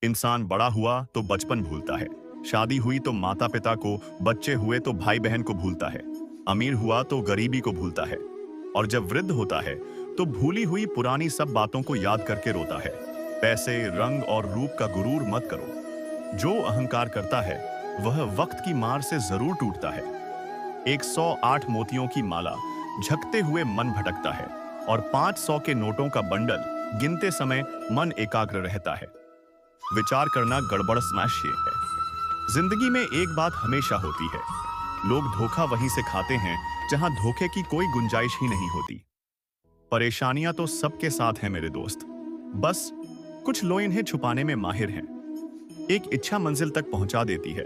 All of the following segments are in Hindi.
इंसान बड़ा हुआ तो बचपन भूलता है, शादी हुई तो माता पिता को, बच्चे हुए तो भाई बहन को भूलता है, अमीर हुआ तो गरीबी को भूलता है, और जब वृद्ध होता है तो भूली हुई पुरानी सब बातों को याद करके रोता है। पैसे, रंग और रूप का गुरूर मत करो। जो अहंकार करता है वह वक्त की मार से जरूर टूटता है। 108 मोतियों की माला झकते हुए मन भटकता है, और 500 के नोटों का बंडल गिनते समय मन एकाग्र रहता है। विचार करना गड़बड़ स्मैश ये है। जिंदगी में एक बात हमेशा होती है, लोग धोखा वहीं से खाते हैं जहां धोखे की कोई गुंजाइश ही नहीं होती। परेशानियां तो सबके साथ हैं मेरे दोस्त, बस कुछ लोग इन्हें छुपाने में माहिर हैं। एक इच्छा मंजिल तक पहुंचा देती है,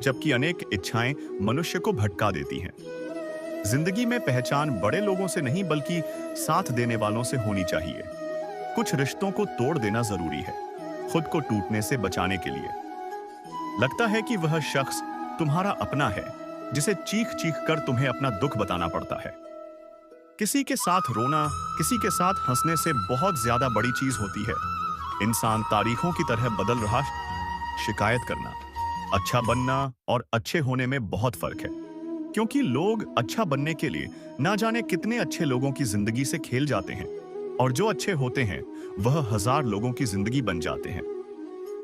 जबकि अनेक इच्छाएं मनुष्य को भटका देती हैं। जिंदगी में पहचान बड़े लोगों से नहीं बल्कि साथ देने वालों से होनी चाहिए। कुछ रिश्तों को तोड़ देना जरूरी है, खुद को टूटने से बचाने के लिए। लगता है कि वह शख्स तुम्हारा अपना है जिसे चीख चीख कर तुम्हें अपना दुख बताना पड़ता है। किसी के साथ रोना, किसी के साथ हंसने से बहुत ज्यादा बड़ी चीज होती है। इंसान तारीखों की तरह बदल रहा। शिकायत करना, अच्छा बनना और अच्छे होने में बहुत फर्क है, क्योंकि लोग अच्छा बनने के लिए ना जाने कितने अच्छे लोगों की जिंदगी से खेल जाते हैं, और जो अच्छे होते हैं वह 1000 लोगों की जिंदगी बन जाते हैं।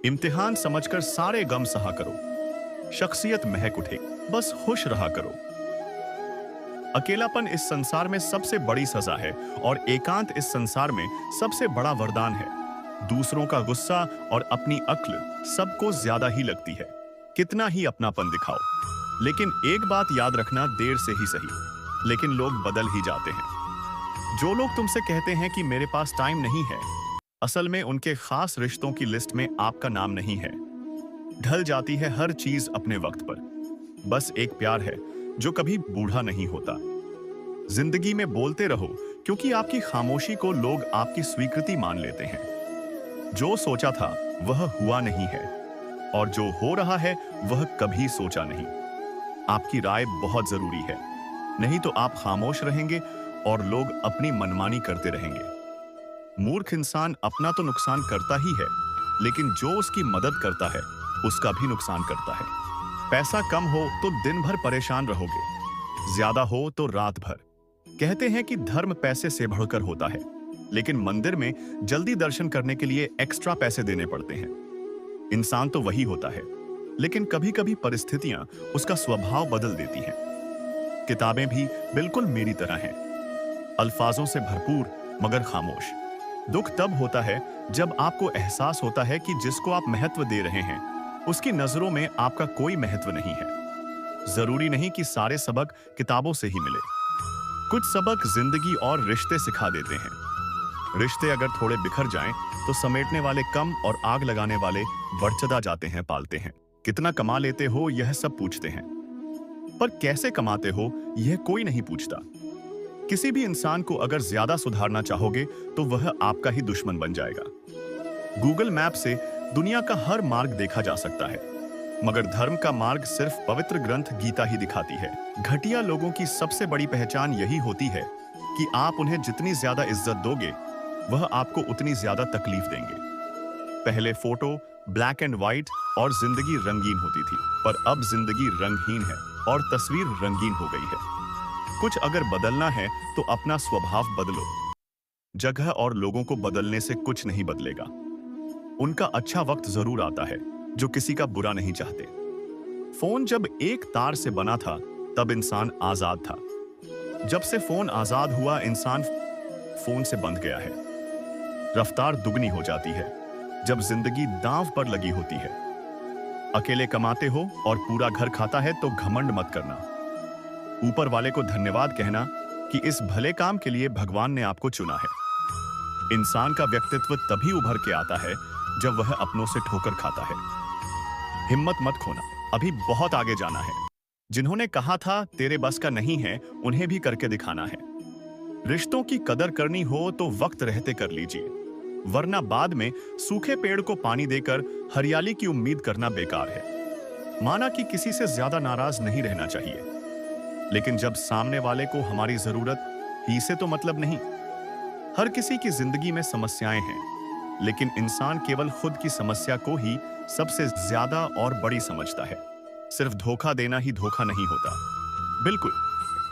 इम्तिहान समझकर सारे गम सहा करो, शख्सियत महक उठे, बस खुश रहा करो। अकेलापन इस संसार में सबसे बड़ी सजा है, और एकांत इस संसार में सबसे बड़ा वरदान है। दूसरों का गुस्सा और अपनी अक्ल सबको ज्यादा ही लगती है, कितना ही अपनापन दिखाओ। लेकिन एक बात याद रखना, देर से ही सही, लेकिन लोग बदल ही जाते हैं। जो लोग तुमसे कहते हैं कि मेरे पास टाइम नहीं है, असल में उनके खास रिश्तों की लिस्ट में आपका नाम नहीं है। ढल जाती है हर चीज अपने वक्त पर, बस एक प्यार है जो कभी बूढ़ा नहीं होता। जिंदगी में बोलते रहो, क्योंकि आपकी खामोशी को लोग आपकी स्वीकृति मान लेते हैं। जो सोचा था वह हुआ नहीं है, और जो हो रहा है वह कभी सोचा नहीं। आपकी राय बहुत जरूरी है, नहीं तो आप खामोश रहेंगे और लोग अपनी मनमानी करते रहेंगे। मूर्ख इंसान अपना तो नुकसान करता ही है, लेकिन जो उसकी मदद करता है उसका भी नुकसान करता है। पैसा कम हो तो दिन भर परेशान रहोगे, ज्यादा हो तो रात भर। कहते हैं कि धर्म पैसे से बढ़कर होता है, लेकिन मंदिर में जल्दी दर्शन करने के लिए एक्स्ट्रा पैसे देने पड़ते हैं। इंसान तो वही होता है, लेकिन कभी कभी परिस्थितियां उसका स्वभाव बदल देती हैं। किताबें भी बिल्कुल मेरी तरह हैं, अल्फाजों से भरपूर मगर खामोश। दुख तब होता है जब आपको एहसास होता है कि जिसको आप महत्व दे रहे हैं उसकी नजरों में आपका कोई महत्व नहीं है। जरूरी नहीं कि सारे सबक किताबों से ही मिले, कुछ सबक जिंदगी और रिश्ते सिखा देते हैं। रिश्ते अगर थोड़े बिखर जाएं तो समेटने वाले कम और आग लगाने वाले बढ़ जाते हैं, पालते हैं। कितना कमा लेते हो यह सब पूछते हैं, पर कैसे कमाते हो यह कोई नहीं पूछता। किसी भी इंसान को अगर ज्यादा सुधारना चाहोगे तो वह आपका ही दुश्मन बन जाएगा। गूगल मैप से दुनिया का हर मार्ग देखा जा सकता है, मगर धर्म का मार्ग सिर्फ पवित्र ग्रंथ गीता ही दिखाती है। घटिया लोगों की सबसे बड़ी पहचान यही होती है कि आप उन्हें जितनी ज्यादा इज्जत दोगे वह आपको उतनी ज्यादा तकलीफ देंगे। पहले फोटो ब्लैक एंड व्हाइट और जिंदगी रंगीन होती थी, पर अब जिंदगी रंगहीन है और तस्वीर रंगीन हो गई है। कुछ अगर बदलना है तो अपना स्वभाव बदलो। जगह और लोगों को बदलने से कुछ नहीं बदलेगा। उनका अच्छा वक्त जरूर आता है जो किसी का बुरा नहीं चाहते। फोन जब एक तार से बना था तब इंसान आजाद था। जब से फोन आजाद हुआ इंसान फोन से बंध गया है। रफ्तार दुगनी हो जाती है जब जिंदगी दांव पर लगी होती है। अकेले कमाते हो और पूरा घर खाता है तो घमंड मत करना। ऊपर वाले को धन्यवाद कहना कि इस भले काम के लिए भगवान ने आपको चुना है। इंसान का व्यक्तित्व तभी उभर के आता है जब वह अपनों से ठोकर खाता है। हिम्मत मत खोना, अभी बहुत आगे जाना है। जिन्होंने कहा था तेरे बस का नहीं है, उन्हें भी करके दिखाना है। रिश्तों की कदर करनी हो तो वक्त रहते कर लीजिए, वरना बाद में सूखे पेड़ को पानी देकर हरियाली की उम्मीद करना बेकार है। माना कि किसी से ज्यादा नाराज नहीं रहना चाहिए, लेकिन जब सामने वाले को हमारी जरूरत ही से तो मतलब नहीं। हर किसी की जिंदगी में समस्याएं हैं, लेकिन इंसान केवल खुद की समस्या को ही सबसे ज्यादा और बड़ी समझता है। सिर्फ धोखा देना ही धोखा नहीं होता। बिल्कुल,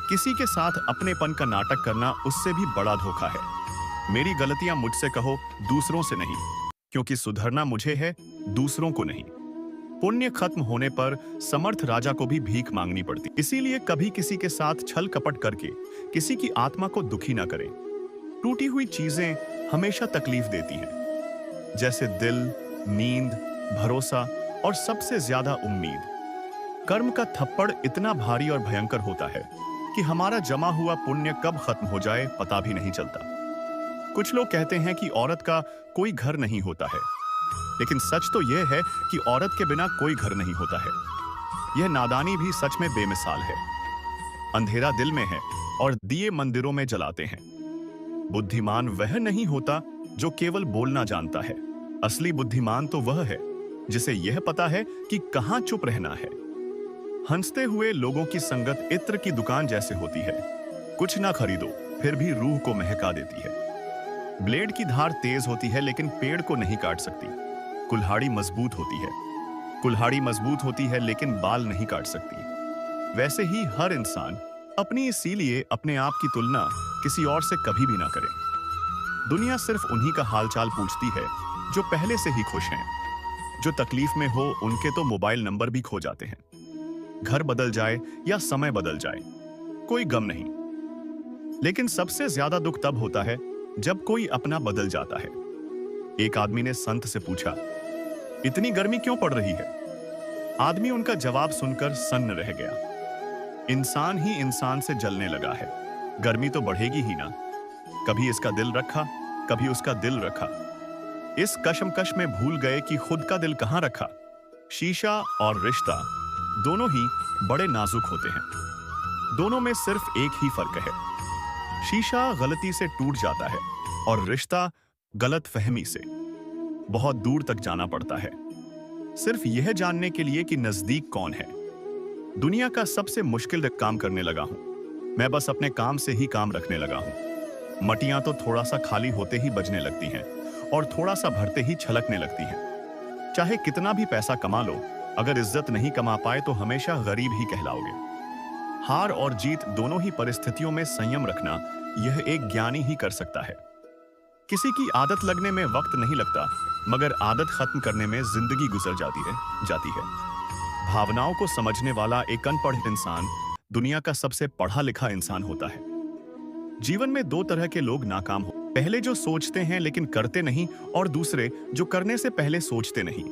किसी के साथ अपनेपन का नाटक करना उससे भी बड़ा धोखा है। मेरी गलतियां मुझसे कहो, दूसरों से नहीं, क्योंकि सुधरना मुझे है, दूसरों को नहीं। पुण्य खत्म होने पर समर्थ राजा को भी भीख मांगनी पड़ती। इसीलिए कभी किसी के साथ छल कपट करके किसी की आत्मा को दुखी ना करें। टूटी हुई चीजें हमेशा तकलीफ देती हैं, जैसे दिल, नींद, भरोसा और सबसे ज्यादा उम्मीद। कर्म का थप्पड़ इतना भारी और भयंकर होता है कि हमारा जमा हुआ पुण्य कब खत्म हो जाए पता भी नहीं चलता। कुछ लोग कहते हैं कि औरत का कोई घर नहीं होता है, लेकिन सच तो यह है कि औरत के बिना कोई घर नहीं होता है। यह नादानी भी सच में बेमिसाल है। अंधेरा दिल में है और दिए मंदिरों में जलाते हैं। बुद्धिमान वह नहीं होता जो केवल बोलना जानता है। असली बुद्धिमान तो वह है जिसे यह पता है कि कहां चुप रहना है। हंसते हुए लोगों की संगत इत्र की दुकान जैसे होती है। कुछ ना खरीदो, फिर भी रूह को महका देती है। ब्लेड की धार तेज होती है, लेकिन पेड़ को नहीं काट सकती। कुल्हाड़ी मजबूत होती है। कुल्हाड़ी मजबूत होती है, लेकिन बाल नहीं काट सकती। वैसे ही हर इंसान अपनी, इसीलिए अपने आप की तुलना किसी और से कभी भी ना करे। दुनिया सिर्फ उन्हीं का हालचाल पूछती है जो पहले से ही खुश हैं। जो तकलीफ में हो उनके तो मोबाइल नंबर भी खो जाते हैं। घर बदल जाए या समय बदल जाए, कोई गम नहीं। लेकिन सबसे ज्यादा दुख तब होता है जब कोई अपना बदल जाता है। एक आदमी ने संत से पूछा, इतनी गर्मी क्यों पड़ रही है? आदमी उनका जवाब सुनकर सन्न रह गया। इंसान ही इंसान से जलने लगा है, गर्मी तो बढ़ेगी ही ना। कभी इसका दिल रखा, कभी उसका दिल रखा। इस कशमकश में भूल गए कि खुद का दिल कहां रखा। शीशा और रिश्ता दोनों ही बड़े नाजुक होते हैं। दोनों में सिर्फ एक ही फर्क है, शीशा गलती से टूट जाता है और रिश्ता गलत फहमी से। बहुत दूर तक जाना पड़ता है सिर्फ यह जानने के लिए कि नजदीक कौन है। दुनिया का सबसे मुश्किल काम करने लगा हूं। मैं बस अपने काम से ही काम रखने लगा हूं। मटियां तो थोड़ा सा खाली होते ही बजने लगती हैं और थोड़ा सा भरते ही छलकने लगती हैं। चाहे कितना भी पैसा कमा लो, अगर इज्जत नहीं कमा पाए तो हमेशा गरीब ही कहलाओगे। हार और जीत दोनों ही परिस्थितियों में संयम रखना यह एक ज्ञानी ही कर सकता है। किसी की आदत लगने में वक्त नहीं लगता, मगर आदत खत्म करने में जिंदगी गुजर जाती है। भावनाओं को समझने वाला एक अनपढ़ इंसान दुनिया का सबसे पढ़ा लिखा इंसान होता है। जीवन में दो तरह के लोग नाकाम हो, पहले जो सोचते हैं लेकिन करते नहीं, और दूसरे जो करने से पहले सोचते नहीं।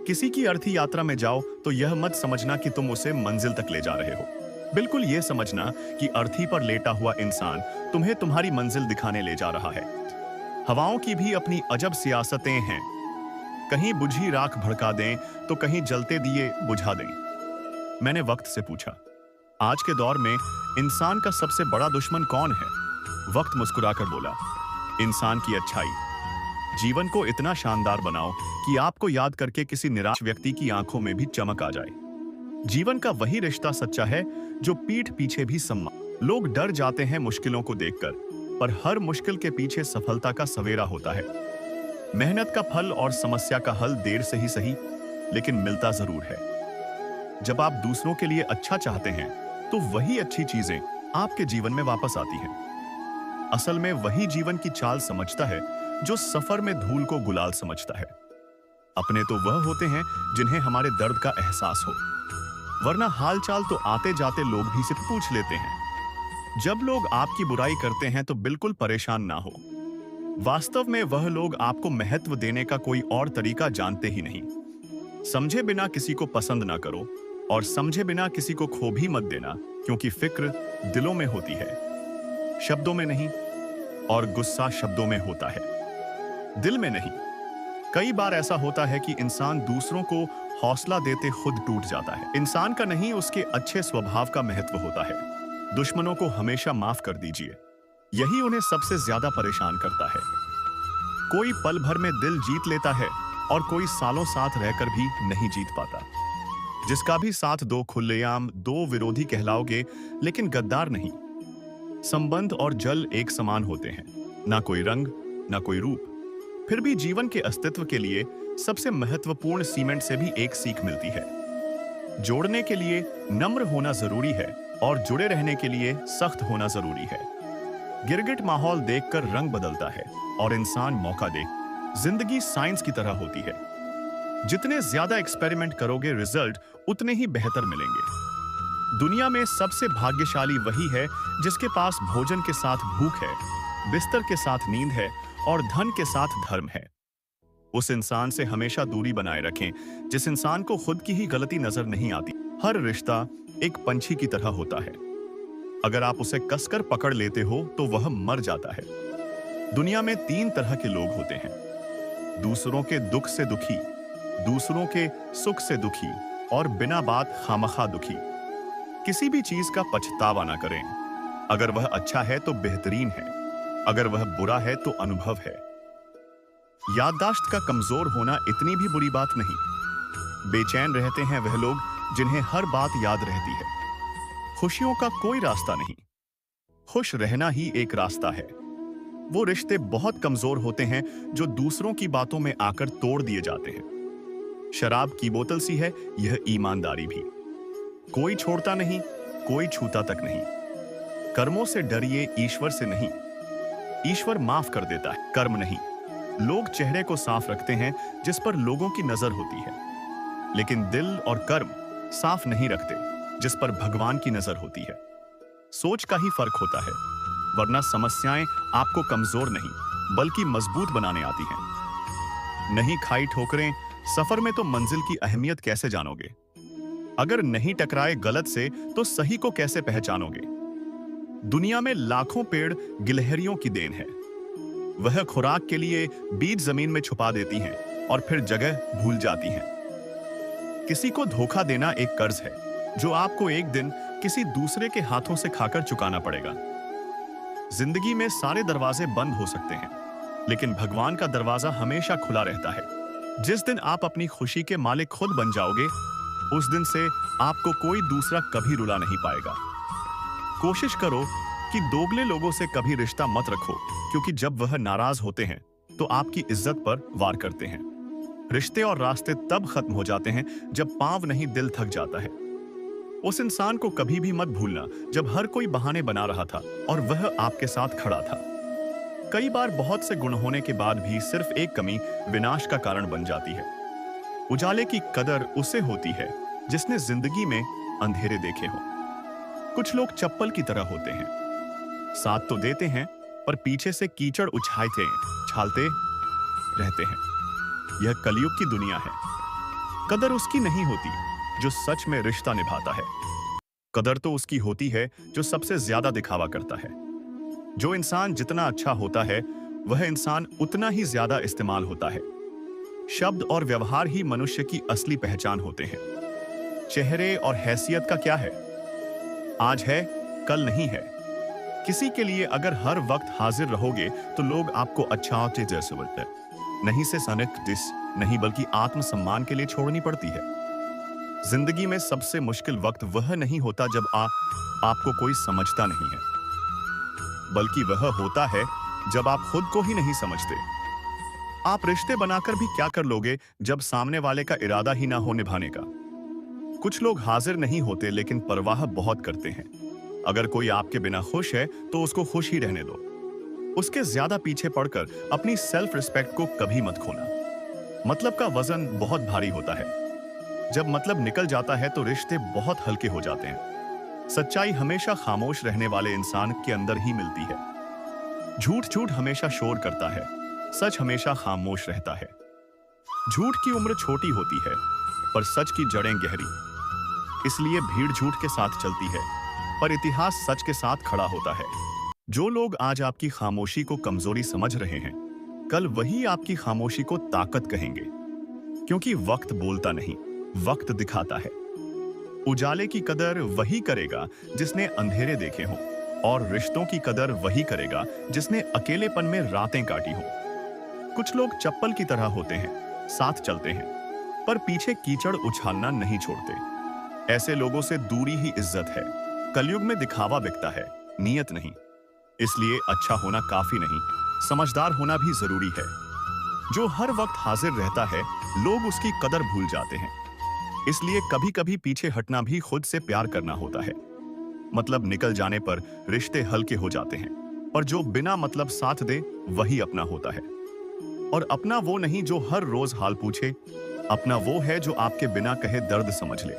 किसी की अर्थी यात्रा में जाओ तो यह मत समझना कि तुम उसे मंजिल तक ले जा रहे हो। बिल्कुल यह समझना कि अर्थी पर लेटा हुआ इंसान तुम्हें तुम्हारी मंजिल दिखाने ले जा रहा है। हवाओं की भी अपनी अजब सियासतें हैं, कहीं बुझी राख भड़का दें तो कहीं जलते दिए बुझा दें। मैंने वक्त से पूछा, आज के दौर में इंसान का सबसे बड़ा दुश्मन कौन है? वक्त मुस्कुराकर बोला, इंसान की अच्छाई। जीवन को इतना शानदार बनाओ कि आपको याद करके किसी निराश व्यक्ति की आंखों में भी चमक आ जाए। जीवन का वही रिश्ता सच्चा है जो पीठ पीछे भी सम्मान। लोग डर जाते हैं मुश्किलों को देखकर, पर हर मुश्किल के पीछे सफलता का सवेरा होता है। मेहनत का फल और समस्या का हल देर से ही सही, लेकिन मिलता जरूर है। जब आप दूसरों के लिए अच्छा चाहते हैं तो वही अच्छी चीजें आपके जीवन में वापस आती हैं। असल में वही जीवन की चाल समझता है जो सफर में धूल को गुलाल समझता है। अपने तो वह होते हैं जिन्हें हमारे दर्द का एहसास हो, वरना हालचाल तो आते जाते लोग भी से पूछ लेते हैं। जब लोग आपकी बुराई करते हैं तो बिल्कुल परेशान ना हो। वास्तव में वह लोग आपको महत्व देने का कोई और तरीका जानते ही नहीं। समझे बिना किसी को पसंद ना करो, और समझे बिना किसी को खो भी मत देना, क्योंकि फिक्र दिलों में होती है, शब्दों में नहीं, और गुस्सा शब्दों में होता है, दिल में नहीं। कई बार ऐसा होता है कि इंसान दूसरों को हौसला देते खुद टूट जाता है। इंसान का नहीं, उसके अच्छे स्वभाव का महत्व होता है। दुश्मनों को हमेशा माफ कर दीजिए, यही उन्हें सबसे ज्यादा परेशान करता है। कोई पल भर में दिल जीत लेता है और कोई सालों साथ रहकर भी नहीं जीत पाता। जिसका भी साथ दो खुलेआम, दो विरोधी कहलाओगे, लेकिन गद्दार नहीं। संबंध और जल एक समान होते हैं, ना कोई रंग ना कोई रूप। फिर भी जीवन के अस्तित्व के लिए सबसे महत्वपूर्ण सीमेंट से भी एक सीख मिलती है। जोड़ने के लिए नम्र होना जरूरी है और जुड़े रहने के लिए सख्त होना जरूरी है। गिरगिट माहौल देखकर रंग बदलता है और इंसान मौका दे। जिंदगी साइंस की तरह होती है। जितने ज्यादा एक्सपेरिमेंट करोगे रिजल्ट उतने ही बेहतर मिलेंगे। दुनिया में सबसे भाग्यशाली वही है जिसके पास भोजन के साथ भूख है, बिस्तर के साथ नींद है और धन के साथ धर्म है। उस इंसान से हमेशा दूरी बनाए रखें जिस इंसान को खुद की ही गलती नजर नहीं आती। हर रिश्ता एक पंछी की तरह होता है। अगर आप उसे कसकर पकड़ लेते हो तो वह मर जाता है। दुनिया में 3 तरह के लोग होते हैं: दूसरों के दुख से दुखी, दूसरों के सुख से दुखी और बिना बात खामखा दुखी। किसी भी चीज का पछतावा ना करें। अगर वह अच्छा है तो बेहतरीन है, अगर वह बुरा है तो अनुभव है। याददाश्त का कमजोर होना इतनी भी बुरी बात नहीं। बेचैन रहते हैं वह लोग जिन्हें हर बात याद रहती है। खुशियों का कोई रास्ता नहीं, खुश रहना ही एक रास्ता है। वो रिश्ते बहुत कमजोर होते हैं जो दूसरों की बातों में आकर तोड़ दिए जाते हैं। शराब की बोतल सी है यह ईमानदारी भी। कोई छोड़ता नहीं, कोई छूता तक नहीं। कर्मों से डरिए, ईश्वर से नहीं। ईश्वर माफ कर देता है, कर्म नहीं। लोग चेहरे को साफ रखते हैं जिस पर लोगों की नजर होती है, लेकिन दिल और कर्म साफ नहीं रखते जिस पर भगवान की नजर होती है। सोच का ही फर्क होता है, वरना समस्याएं आपको कमजोर नहीं बल्कि मजबूत बनाने आती हैं। नहीं खाई ठोकरें, सफर में तो मंजिल की अहमियत कैसे जानोगे? अगर नहीं टकराए गलत से तो सही को कैसे पहचानोगे? दुनिया में लाखों पेड़ गिलहरियों की देन है। वह खुराक के लिए बीज जमीन में छुपा देती हैं और फिर जगह भूल जाती हैं। किसी को धोखा देना एक कर्ज है जो आपको एक दिन किसी दूसरे के हाथों से खाकर चुकाना पड़ेगा। जिंदगी में सारे दरवाजे बंद हो सकते हैं, लेकिन भगवान का दरवाजा हमेशा खुला रहता है। जिस दिन आप अपनी खुशी के मालिक खुद बन जाओगे, उस दिन से आपको कोई दूसरा कभी रुला नहीं पाएगा। कोशिश करो कि दोगले लोगों से कभी रिश्ता मत रखो, क्योंकि जब वह नाराज होते हैं तो आपकी इज्जत पर वार करते हैं। रिश्ते और रास्ते तब खत्म हो जाते हैं जब पांव नहीं दिल थक जाता है। उस इंसान को कभी भी मत भूलना जब हर कोई बहाने बना रहा था और वह आपके साथ खड़ा था। कई बार बहुत से गुण होने के बाद भी सिर्फ एक कमी विनाश का कारण बन जाती है। उजाले की कदर उसे होती है जिसने जिंदगी में अंधेरे देखे हो। कुछ लोग चप्पल की तरह होते हैं, साथ तो देते हैं पर पीछे से कीचड़ उछालते छालते रहते हैं। यह कलयुग की दुनिया है। कदर उसकी नहीं होती जो सच में रिश्ता निभाता है। कदर तो उसकी होती है जो सबसे ज्यादा दिखावा करता है। जो इंसान जितना अच्छा होता है वह इंसान उतना ही ज्यादा इस्तेमाल होता है। शब्द और व्यवहार ही मनुष्य की असली पहचान होते हैं। चेहरे और हैसियत का क्या है? आज है, कल नहीं है। किसी के लिए अगर हर वक्त हाजिर रहोगे तो लोग आपको अच्छा जैसे बोलते हैं। नहीं से सनक दिस नहीं बल्कि आत्मसम्मान के लिए छोड़नी पड़ती है। जिंदगी में सबसे मुश्किल वक्त वह नहीं होता जब आपको कोई समझता नहीं है, बल्कि वह होता है जब आप खुद को ही नहीं समझते। आप रिश्ते बनाकर भी क्या कर लोगे जब सामने वाले का इरादा ही ना हो निभाने का। कुछ लोग हाजिर नहीं होते लेकिन परवाह बहुत करते हैं। अगर कोई आपके बिना खुश है तो उसको खुश ही रहने दो। उसके ज्यादा पीछे पड़कर अपनी सेल्फ रिस्पेक्ट को कभी मत खोना। मतलब का वजन बहुत भारी होता है। जब मतलब निकल जाता है तो रिश्ते बहुत हल्के हो जाते हैं। सच्चाई हमेशा खामोश रहने वाले इंसान के अंदर ही मिलती है। झूठ झूठ हमेशा शोर करता है, सच हमेशा खामोश रहता है। झूठ की उम्र छोटी होती है पर सच की जड़ें गहरी। इसलिए भीड़ झूठ के साथ चलती है पर इतिहास सच के साथ खड़ा होता है। जो लोग आज आपकी खामोशी को कमजोरी समझ रहे हैं, कल वही आपकी खामोशी को ताकत कहेंगे। क्योंकि वक्त बोलता नहीं, वक्त दिखाता है। उजाले की कदर वही करेगा जिसने अंधेरे देखे हों, और रिश्तों की कदर वही करेगा जिसने अकेलेपन में रातें काटी हों। कुछ लोग चप्पल की तरह होते हैं, साथ चलते हैं पर पीछे कीचड़ उछालना नहीं छोड़ते। ऐसे लोगों से दूरी ही इज्जत है। कलयुग में दिखावा बिकता है, नियत नहीं। इसलिए अच्छा होना काफी नहीं, समझदार होना भी जरूरी है। जो हर वक्त हाजिर रहता है, लोग उसकी कदर भूल जाते हैं। इसलिए कभी कभी पीछे हटना भी खुद से प्यार करना होता है। मतलब निकल जाने पर रिश्ते हल्के हो जाते हैं, और जो बिना मतलब साथ दे वही अपना होता है। और अपना वो नहीं जो हर रोज हाल पूछे, अपना वो है जो आपके बिना कहे दर्द समझ ले।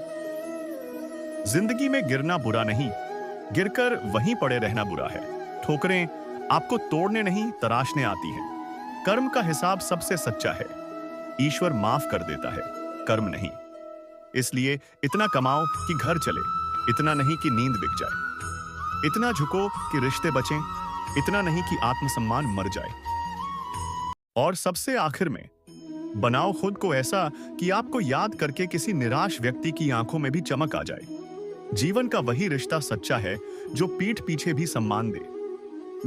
जिंदगी में गिरना बुरा नहीं, गिरकर वहीं पड़े रहना बुरा है। ठोकरें आपको तोड़ने नहीं, तराशने आती हैं। कर्म का हिसाब सबसे सच्चा है। ईश्वर माफ कर देता है, कर्म नहीं। इसलिए इतना कमाओ कि घर चले, इतना नहीं कि नींद बिक जाए। इतना झुको कि रिश्ते बचें, इतना नहीं कि आत्मसम्मान मर जाए। और सबसे आखिर में, बनाओ खुद को ऐसा कि आपको याद करके किसी निराश व्यक्ति की आंखों में भी चमक आ जाए। जीवन का वही रिश्ता सच्चा है जो पीठ पीछे भी सम्मान दे।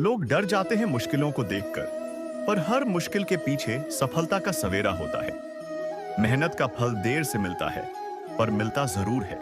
लोग डर जाते हैं मुश्किलों को देखकर, पर हर मुश्किल के पीछे सफलता का सवेरा होता है। मेहनत का फल देर से मिलता है, पर मिलता जरूर है।